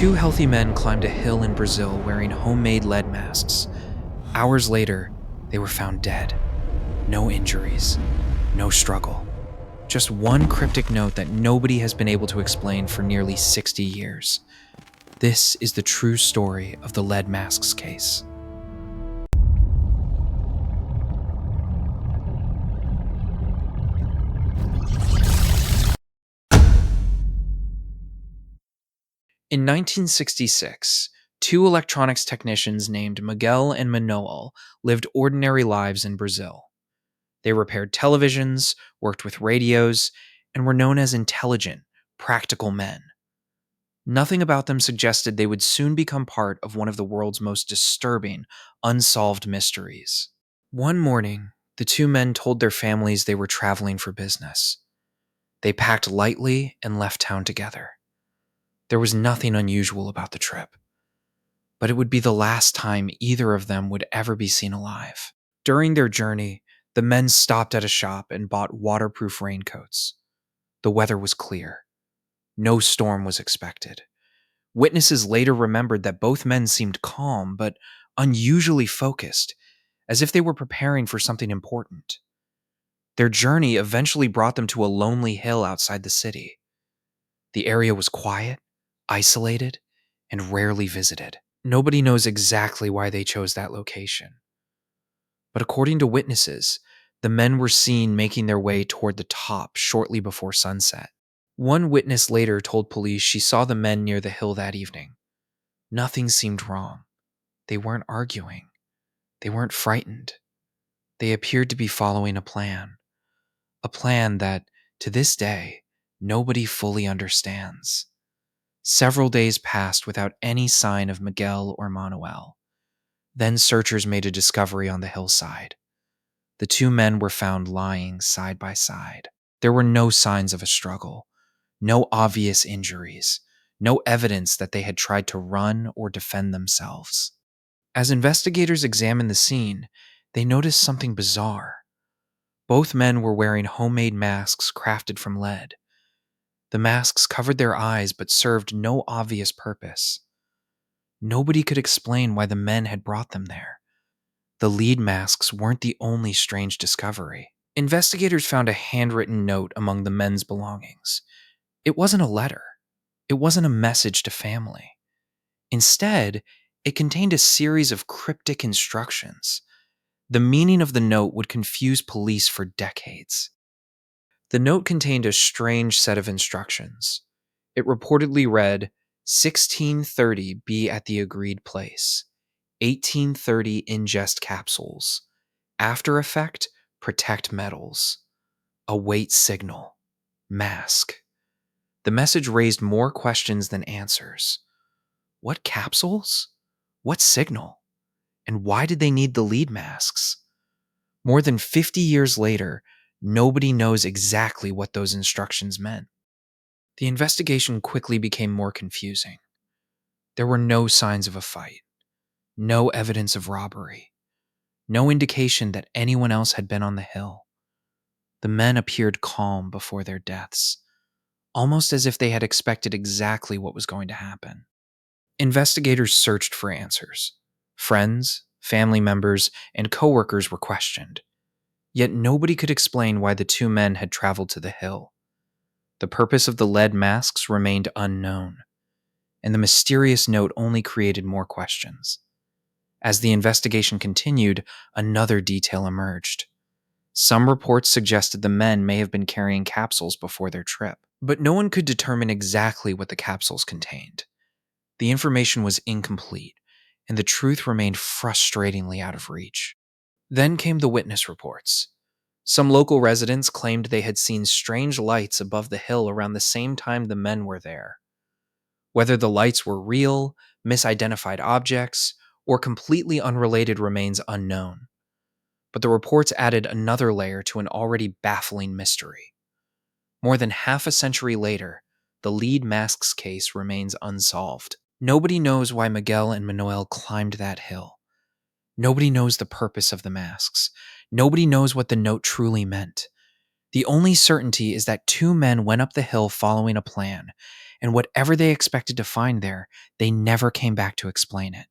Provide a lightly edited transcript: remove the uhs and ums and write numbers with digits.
Two healthy men climbed a hill in Brazil wearing homemade lead masks. Hours later, they were found dead. No injuries, no struggle. Just one cryptic note that nobody has been able to explain for nearly 60 years. This is the true story of the lead masks case. In 1966, two electronics technicians named Miguel and Manoel lived ordinary lives in Brazil. They repaired televisions, worked with radios, and were known as intelligent, practical men. Nothing about them suggested they would soon become part of one of the world's most disturbing, unsolved mysteries. One morning, the two men told their families they were traveling for business. They packed lightly and left town together. There was nothing unusual about the trip, but it would be the last time either of them would ever be seen alive. During their journey, the men stopped at a shop and bought waterproof raincoats. The weather was clear. No storm was expected. Witnesses later remembered that both men seemed calm but unusually focused, as if they were preparing for something important. Their journey eventually brought them to a lonely hill outside the city. The area was quiet, isolated, and rarely visited. Nobody knows exactly why they chose that location. But according to witnesses, the men were seen making their way toward the top shortly before sunset. One witness later told police she saw the men near the hill that evening. Nothing seemed wrong. They weren't arguing. They weren't frightened. They appeared to be following a plan. A plan that, to this day, nobody fully understands. Several days passed without any sign of Miguel or Manuel. Then searchers made a discovery on the hillside. The two men were found lying side by side. There were no signs of a struggle, no obvious injuries, no evidence that they had tried to run or defend themselves. As investigators examined the scene, they noticed something bizarre. Both men were wearing homemade masks crafted from lead. The masks covered their eyes but served no obvious purpose. Nobody could explain why the men had brought them there. The lead masks weren't the only strange discovery. Investigators found a handwritten note among the men's belongings. It wasn't a letter. It wasn't a message to family. Instead, it contained a series of cryptic instructions. The meaning of the note would confuse police for decades. The note contained a strange set of instructions. It reportedly read, 1630 be at the agreed place. 1830 ingest capsules. After effect, protect metals. Await signal. Mask. The message raised more questions than answers. What capsules? What signal? And why did they need the lead masks? More than 50 years later, nobody knows exactly what those instructions meant. The investigation quickly became more confusing. There were no signs of a fight, no evidence of robbery, no indication that anyone else had been on the hill. The men appeared calm before their deaths, almost as if they had expected exactly what was going to happen. Investigators searched for answers. Friends, family members, and coworkers were questioned. Yet nobody could explain why the two men had traveled to the hill. The purpose of the lead masks remained unknown, and the mysterious note only created more questions. As the investigation continued, another detail emerged. Some reports suggested the men may have been carrying capsules before their trip, but no one could determine exactly what the capsules contained. The information was incomplete, and the truth remained frustratingly out of reach. Then came the witness reports. Some local residents claimed they had seen strange lights above the hill around the same time the men were there. Whether the lights were real, misidentified objects, or completely unrelated remains unknown. But the reports added another layer to an already baffling mystery. More than half a century later, the lead masks case remains unsolved. Nobody knows why Miguel and Manuel climbed that hill. Nobody knows the purpose of the masks. Nobody knows what the note truly meant. The only certainty is that two men went up the hill following a plan, and whatever they expected to find there, they never came back to explain it.